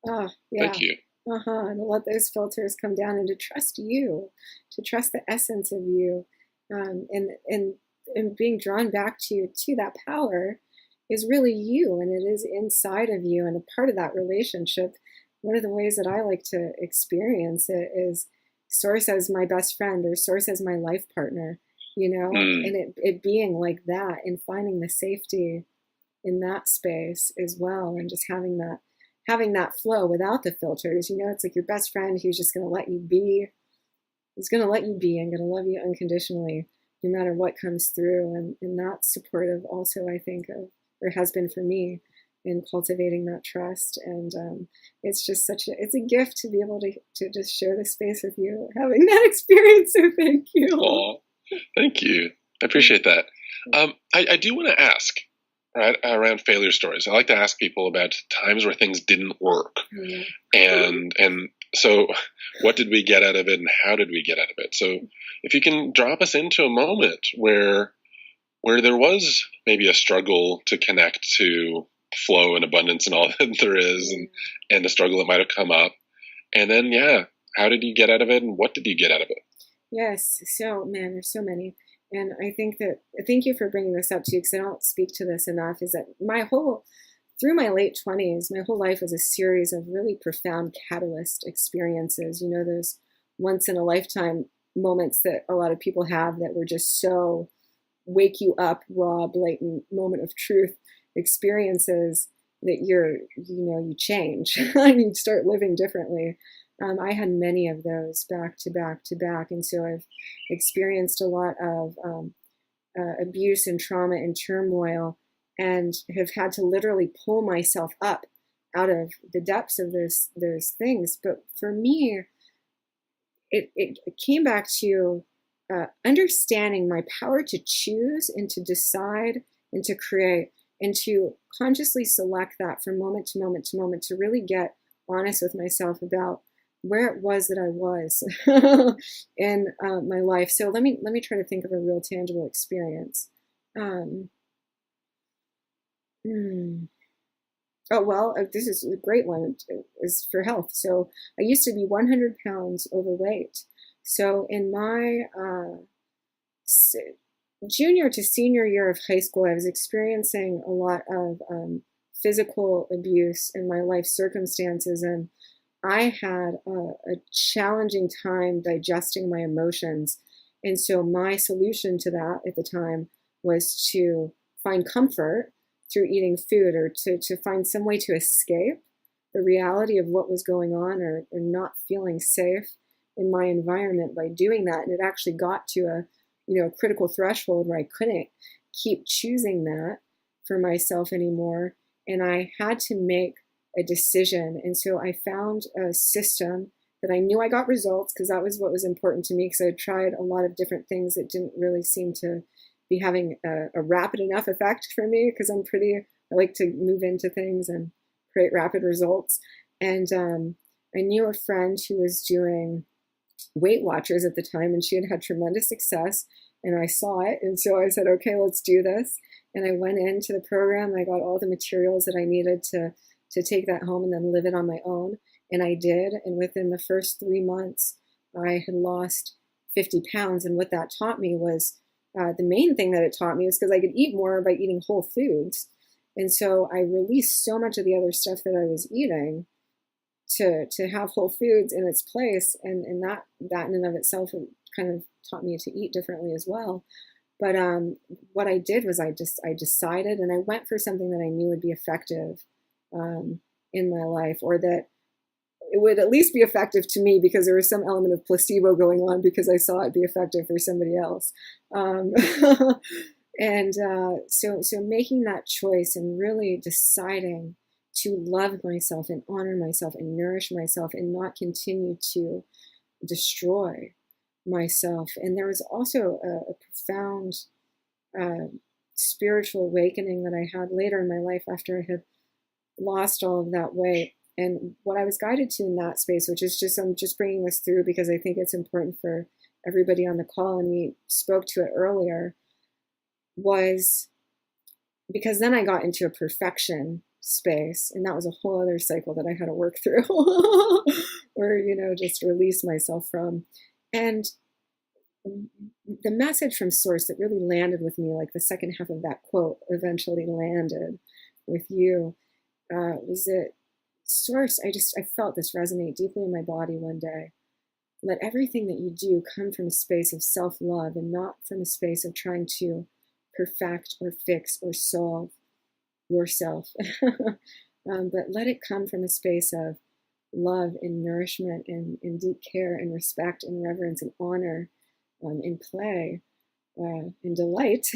Oh, yeah. Thank you. And to let those filters come down and to trust you, to trust the essence of you, and being drawn back to that power is really you, and it is inside of you. And a part of that relationship, one of the ways that I like to experience it is Source as my best friend, or Source as my life partner, and it being like that, and finding the safety in that space as well, and just having that flow without the filters. It's like your best friend who's just going to let you be. He's going to let you be and going to love you unconditionally, no matter what comes through. And that's supportive also, I think, or has been for me in cultivating that trust. And it's just it's a gift to be able to just share the space with you, having that experience. So thank you. Oh, thank you. I appreciate that. I do want to ask, right, around failure stories. I like to ask people about times where things didn't work, and So what did we get out of it, and how did we get out of it? So if you can drop us into a moment where there was maybe a struggle to connect to flow and abundance and all that there is, and a struggle that might have come up, and then how did you get out of it, and what did you get out of it? Yes. So, man, there's so many. And I think that, thank you for bringing this up too, because I don't speak to this enough, is that through my late 20s, my whole life was a series of really profound catalyst experiences. You know, those once in a lifetime moments that a lot of people have that were just so wake you up, raw, blatant moment of truth experiences that you change and you start living differently. I had many of those back to back to back. And so I've experienced a lot of abuse and trauma and turmoil, and have had to literally pull myself up out of the depths of those things. But for me, it came back to understanding my power to choose and to decide and to create and to consciously select that from moment to moment to moment, to really get honest with myself about where it was that I was in my life. So let me try to think of a real tangible experience. Oh, well, this is a great one, is for health. So I used to be 100 pounds overweight. So in my junior to senior year of high school, I was experiencing a lot of physical abuse in my life circumstances, and I had a challenging time digesting my emotions. And so my solution to that at the time was to find comfort through eating food, or to find some way to escape the reality of what was going on, or not feeling safe in my environment by doing that. And it actually got to a critical threshold where I couldn't keep choosing that for myself anymore. And I had to make a decision. And so I found a system that I knew I got results, because that was what was important to me, because I tried a lot of different things that didn't really seem to be having a rapid enough effect for me, because I like to move into things and create rapid results. And I knew a friend who was doing Weight Watchers at the time, and she had had tremendous success, and I saw it. And so I said, okay, let's do this. And I went into the program. I got all the materials that I needed to take that home and then live it on my own. And I did. And within the first 3 months, I had lost 50 pounds. And what that taught me was, the main thing that it taught me was, because I could eat more by eating whole foods. And so I released so much of the other stuff that I was eating to have whole foods in its place. And that in and of itself kind of taught me to eat differently as well. But what I did was I decided, and I went for something that I knew would be effective in my life, or that it would at least be effective to me, because there was some element of placebo going on, because I saw it be effective for somebody else. And so making that choice and really deciding to love myself and honor myself and nourish myself, and not continue to destroy myself. And there was also a profound spiritual awakening that I had later in my life, after I had lost all of that weight. And what I was guided to in that space, which is I'm just bringing this through because I think it's important for everybody on the call, and we spoke to it earlier, was because then I got into a perfection space, and that was a whole other cycle that I had to work through or, just release myself from. And the message from Source that really landed with me, like the second half of that quote eventually landed with you, was that Source, I felt this resonate deeply in my body one day. Let everything that you do come from a space of self-love, and not from a space of trying to perfect or fix or solve yourself. But let it come from a space of love and nourishment and deep care and respect and reverence and honor, and play and delight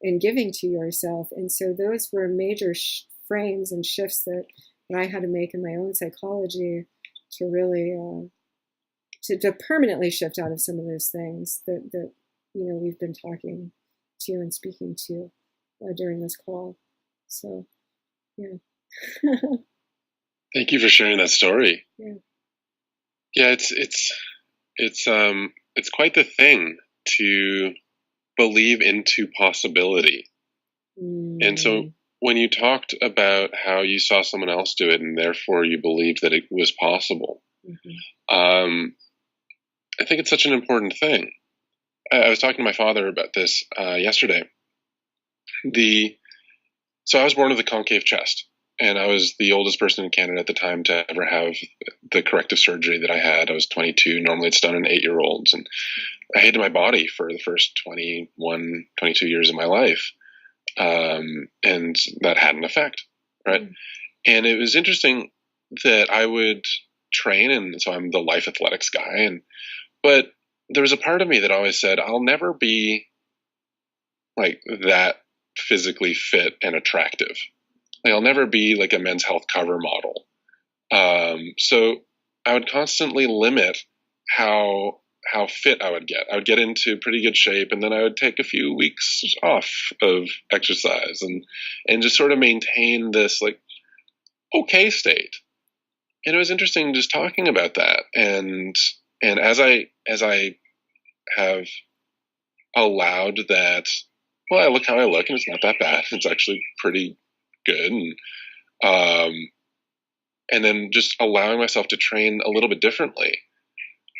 in giving to yourself. And so those were major frames and shifts that I had to make in my own psychology to really to permanently shift out of some of those things that we've been talking to and speaking to during this call. So yeah. Thank you for sharing that story. Yeah. Yeah, it's quite the thing to believe into possibility. And so when you talked about how you saw someone else do it and therefore you believed that it was possible, I think it's such an important thing. I was talking to my father about this yesterday. So I was born with a concave chest, and I was the oldest person in Canada at the time to ever have the corrective surgery that I had. I was 22. Normally it's done in 8-year-olds. And I hated my body for the first 21, 22 years of my life. And that had an effect, right? And it was interesting that I would train, and so I'm the LifeAthletics guy, but there was a part of me that always said, I'll never be like that physically fit and attractive. Like, I'll never be like a Men's Health cover model. So I would constantly limit how fit I would get. I would get into pretty good shape, and then I would take a few weeks off of exercise and just sort of maintain this like okay state. And it was interesting just talking about that. And as I have allowed that, well, I look how I look, and it's not that bad. It's actually pretty good. And then just allowing myself to train a little bit differently.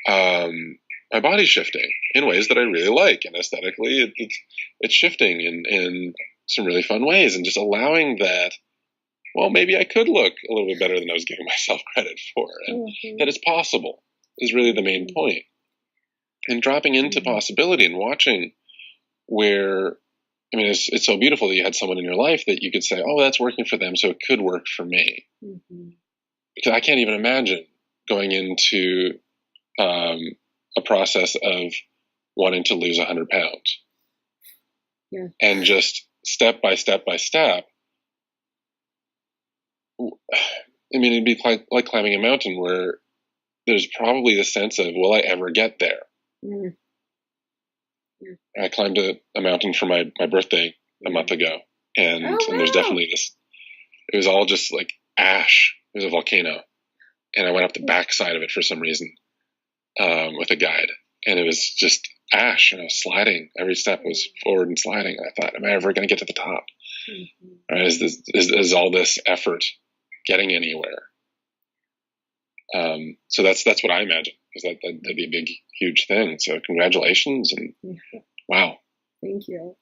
My body's shifting in ways that I really like, and aesthetically, it's shifting in some really fun ways, and just allowing that. Well, maybe I could look a little bit better than I was giving myself credit for, and that it's possible is really the main point. And dropping into possibility and watching where, I mean, it's so beautiful that you had someone in your life that you could say, oh, that's working for them, so it could work for me. Because I can't even imagine going into a process of wanting to lose 100 pounds. Yeah. And just step by step by step. I mean, it'd be like climbing a mountain where there's probably the sense of, will I ever get there? I climbed a mountain for my birthday a month ago, and there's definitely this, it was all just like ash. It was a volcano, and I went up the backside of it for some reason with a guide, and it was just ash, and I was sliding. Every step was forward and sliding. And I thought, am I ever going to get to the top? Right? Is all this effort getting anywhere? So that's what I imagine, because that'd be a big, huge thing. So congratulations, and wow. Thank you.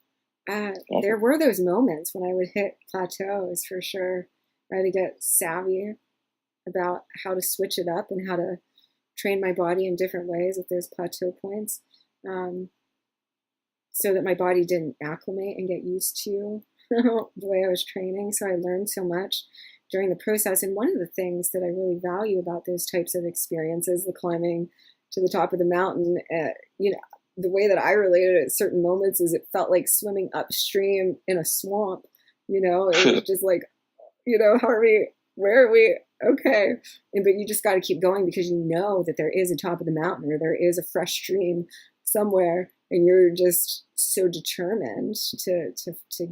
There were those moments when I would hit plateaus for sure. I had to get savvy about how to switch it up and how to train my body in different ways at those plateau points, so that my body didn't acclimate and get used to the way I was training. So I learned so much during the process. And one of the things that I really value about those types of experiences, the climbing to the top of the mountain, the way that I related at certain moments is it felt like swimming upstream in a swamp. It was just like, where are we? Okay. But you just got to keep going, because you know that there is a top of the mountain, or there is a fresh stream somewhere, and you're just so determined to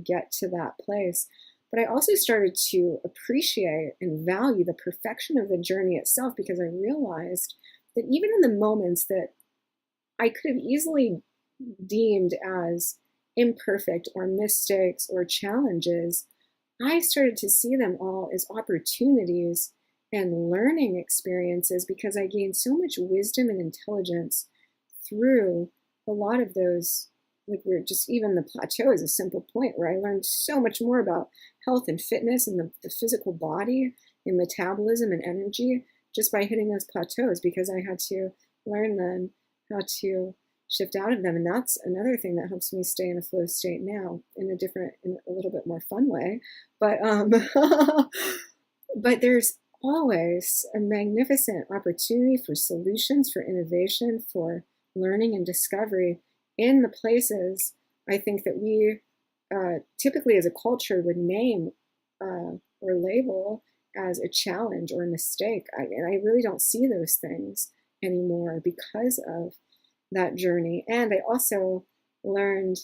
get to that place. But I also started to appreciate and value the perfection of the journey itself, because I realized that even in the moments that I could have easily deemed as imperfect or mistakes or challenges, I started to see them all as opportunities and learning experiences, because I gained so much wisdom and intelligence through a lot of those. Like, we're just, even the plateau is a simple point where I learned so much more about health and fitness and the physical body and metabolism and energy just by hitting those plateaus, because I had to learn then how to shift out of them. And that's another thing that helps me stay in a flow state now in a little bit more fun way. But but there's always a magnificent opportunity for solutions, for innovation, for learning and discovery in the places I think that we typically as a culture would name or label as a challenge or a mistake. And I really don't see those things anymore because of that journey. And I also learned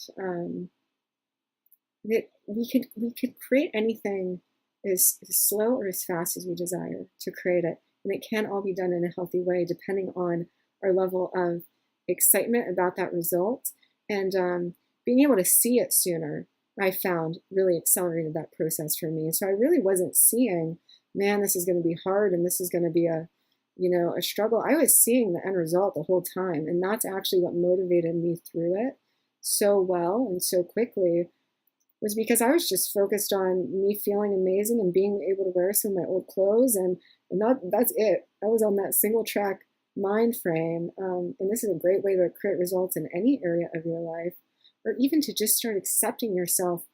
that we could create anything as slow or as fast as we desire to create it, And it can all be done in a healthy way, depending on our level of excitement about that result. And being able to see it sooner, I found, really accelerated that process for me. So I really wasn't seeing, man, this is going to be hard and this is going to be a struggle. I was seeing the end result the whole time. And that's actually what motivated me through it so well and so quickly, was because I was just focused on me feeling amazing and being able to wear some of my old clothes. And that's it. I was on that single track mind frame. And this is a great way to create results in any area of your life, or even to just start accepting yourself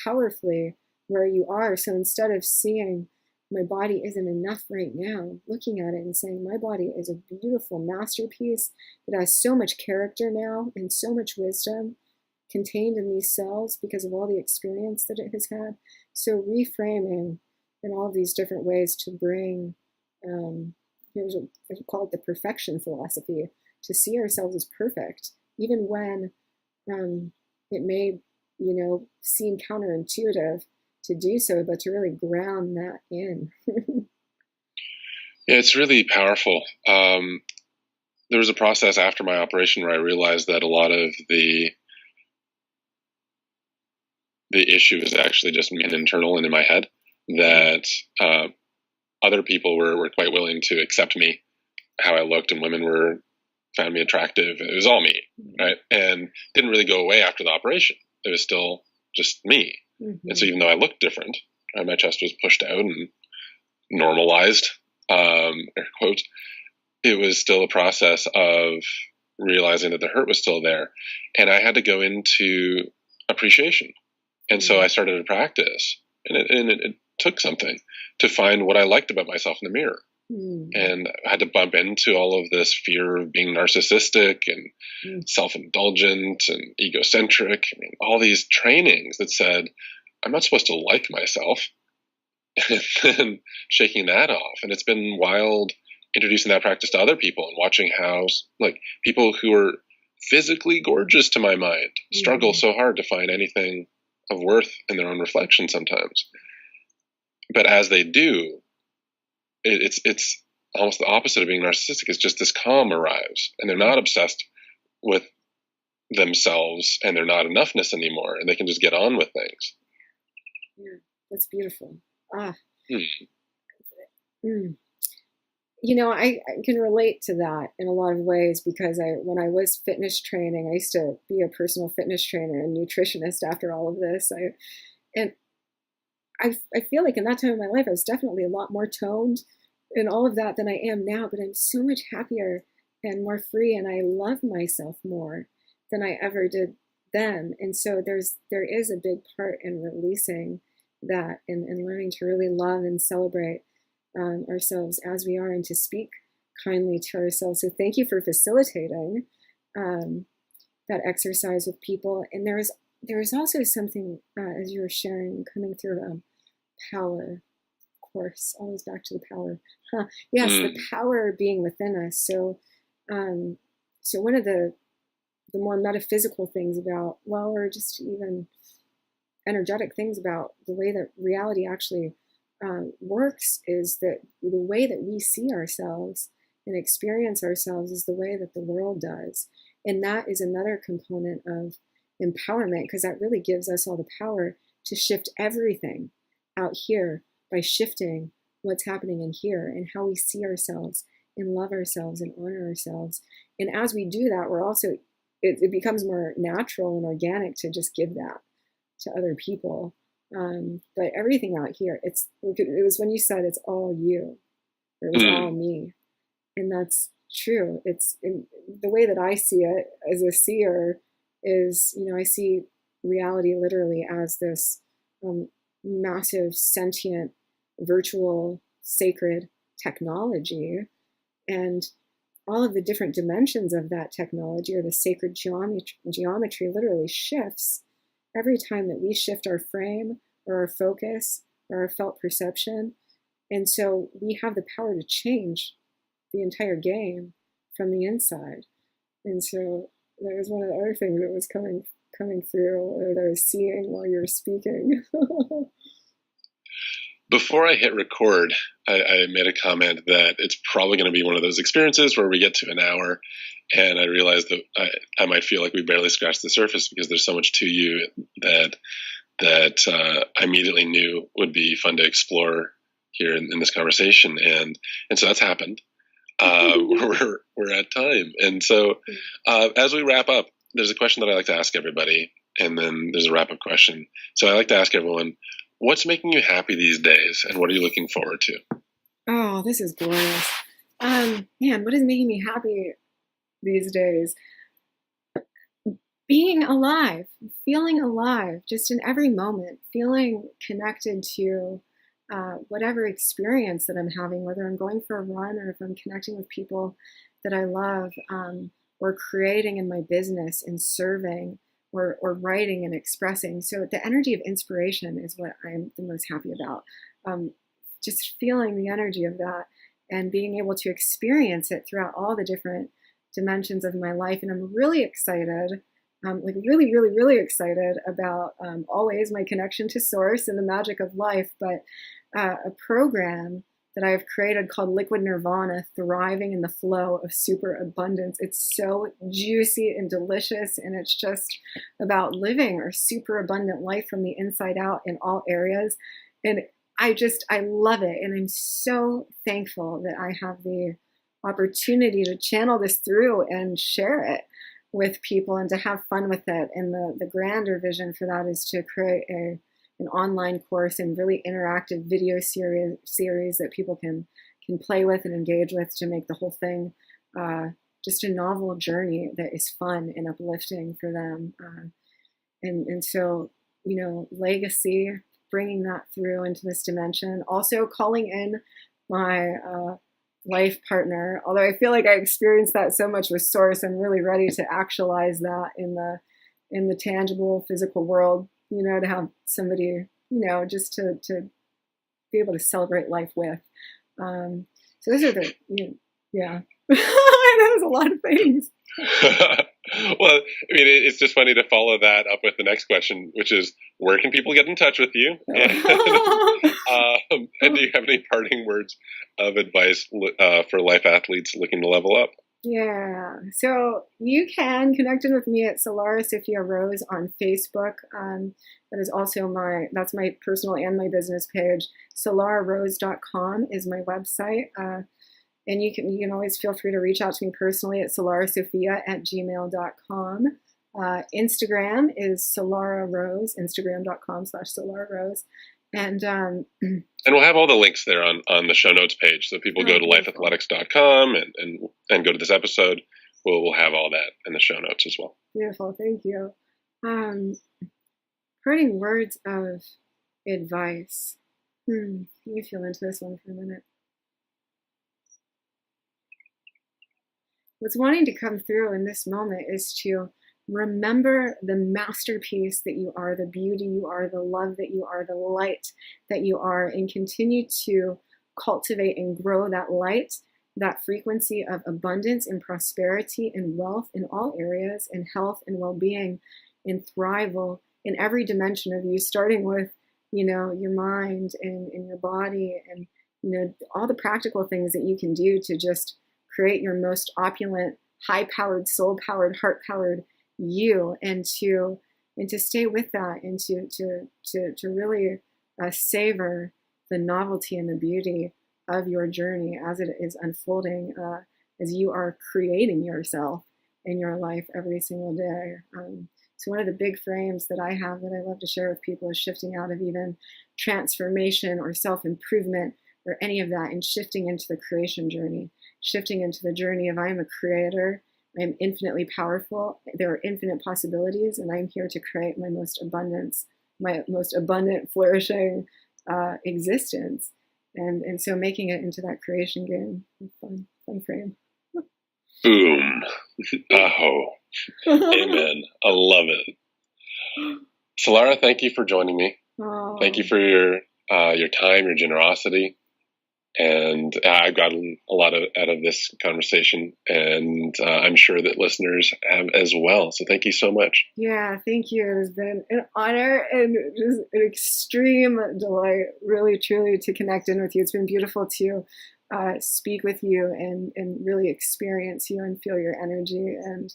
powerfully where you are. So instead of seeing my body isn't enough right now, looking at it and saying my body is a beautiful masterpiece that has so much character now and so much wisdom contained in these cells because of all the experience that it has had. So reframing in all of these different ways to bring, here's I call it the perfection philosophy, to see ourselves as perfect, even when it may, seem counterintuitive to do so, but to really ground that in. Yeah, it's really powerful. There was a process after my operation where I realized that a lot of the issue is actually just internal and in my head, that other people were quite willing to accept me, how I looked, and women found me attractive. It was all me, right? And didn't really go away after the operation. It was still just me. Mm-hmm. And so even though I looked different, my chest was pushed out and normalized, air quotes, it was still a process of realizing that the hurt was still there. And I had to go into appreciation. And so I started to practice, and it took something to find what I liked about myself in the mirror. And I had to bump into all of this fear of being narcissistic and self-indulgent and egocentric. I mean, all these trainings that said, I'm not supposed to like myself, and then shaking that off. And it's been wild introducing that practice to other people and watching how, like, people who are physically gorgeous to my mind struggle so hard to find anything of worth in their own reflection sometimes. But as they do, it's almost the opposite of being narcissistic. It's just this calm arrives, and they're not obsessed with themselves and their not enoughness anymore, and they can just get on with things. Yeah, that's beautiful. I can relate to that in a lot of ways, because when I was fitness training, I used to be a personal fitness trainer and nutritionist after all of this. I feel like in that time of my life, I was definitely a lot more toned and all of that than I am now, but I'm so much happier and more free, and I love myself more than I ever did then. And so there is a big part in releasing that and learning to really love and celebrate ourselves as we are, and to speak kindly to ourselves. So thank you for facilitating that exercise with people. And there is also something, as you were sharing, coming through power. Of course, always back to the power. Yes, the power being within us. So one of the more metaphysical things about, or just even energetic things about the way that reality actually works, is that the way that we see ourselves and experience ourselves is the way that the world does. And that is another component of empowerment, because that really gives us all the power to shift everything out here by shifting what's happening in here and how we see ourselves and love ourselves and honor ourselves. And as we do that, we're also, it becomes more natural and organic to just give that to other people. But everything out here, it was when you said it's all you, or it was all me. And that's true. It's in the way that I see it as a seer is, I see reality literally as this massive, sentient, virtual, sacred technology. And all of the different dimensions of that technology, or the sacred geometry literally shifts every time that we shift our frame or our focus or our felt perception. And so we have the power to change the entire game from the inside. And so that was one of the other things that was coming through, or that I was seeing while you were speaking. Before I hit record, I made a comment that it's probably going to be one of those experiences where we get to an hour and I realized that I might feel like we barely scratched the surface because there's so much to you that I immediately knew would be fun to explore here in this conversation. And so that's happened. We're at time. And so as we wrap up, there's a question that I like to ask everybody, and then there's a wrap-up question. So I like to ask everyone, what's making you happy these days, and what are you looking forward to? Oh, this is glorious. Man, what is making me happy these days? Being alive, feeling alive, just in every moment, feeling connected to whatever experience that I'm having, whether I'm going for a run or if I'm connecting with people that I love, or creating in my business and serving, or writing and expressing. So the energy of inspiration is what I'm the most happy about. Just feeling the energy of that and being able to experience it throughout all the different dimensions of my life. And I'm really excited, really excited about always my connection to source and the magic of life, but a program that I've created called Liquid Nirvana, Thriving in the Flow of Super Abundance. It's so juicy and delicious, and it's just about living our super abundant life from the inside out in all areas. And I love it, and I'm so thankful that I have the opportunity to channel this through and share it with people and to have fun with it. And the grander vision for that is to create an online course and really interactive video series that people can play with and engage with to make the whole thing just a novel journey that is fun and uplifting for them. And so, legacy, bringing that through into this dimension. Also calling in my life partner, although I feel like I experienced that so much with Source, I'm really ready to actualize that in the tangible physical world, to have somebody, just to be able to celebrate life with. So those are yeah. That was a lot of things. Well, it's just funny to follow that up with the next question, which is, where can people get in touch with you? And do you have any parting words of advice for life athletes looking to level up? Yeah, so you can connect in with me at Solara Rose on Facebook. That is also that's my personal and my business page. SolaraRose.com is my website. And you can always feel free to reach out to me personally at solarasofia@gmail.com. Instagram is Solara Rose, instagram.com/SolaraRose. And we'll have all the links there on the show notes page. So people go to lifeathletics.com and go to this episode. We'll have all that in the show notes as well. Beautiful. Thank you. Parting words of advice. Let me feel into this one for a minute. What's wanting to come through in this moment is to remember the masterpiece that you are, the beauty you are, the love that you are, the light that you are, and continue to cultivate and grow that light, that frequency of abundance and prosperity and wealth in all areas, and health and well-being and thrival in every dimension of you, starting with, your mind and your body and, all the practical things that you can do to just create your most opulent, high-powered, soul-powered, heart-powered you, and to stay with that, and to really savor the novelty and the beauty of your journey as it is unfolding, as you are creating yourself in your life every single day. So one of the big frames that I have that I love to share with people is shifting out of even transformation or self-improvement or any of that, and shifting into the creation journey, shifting into the journey of I am a creator, I am infinitely powerful, there are infinite possibilities, and I'm here to create my most abundant, flourishing existence. And so making it into that creation game, fun frame. Boom. Oh, amen. I love it. Solara, thank you for joining me. Oh. Thank you for your time, your generosity. And I've gotten a lot out of this conversation, and I'm sure that listeners have as well. So thank you so much. Yeah, thank you. It has been an honor and just an extreme delight, really, truly, to connect in with you. It's been beautiful to speak with you and really experience you and feel your energy, and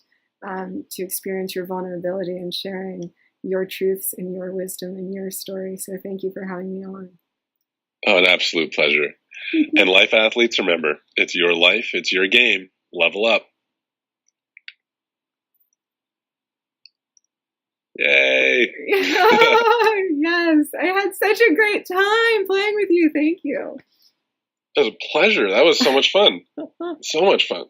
to experience your vulnerability and sharing your truths and your wisdom and your story. So thank you for having me on. Oh, an absolute pleasure. And life athletes, remember, it's your life, it's your game. Level up. Yay! Yes, I had such a great time playing with you. Thank you. It was a pleasure. That was so much fun. So much fun.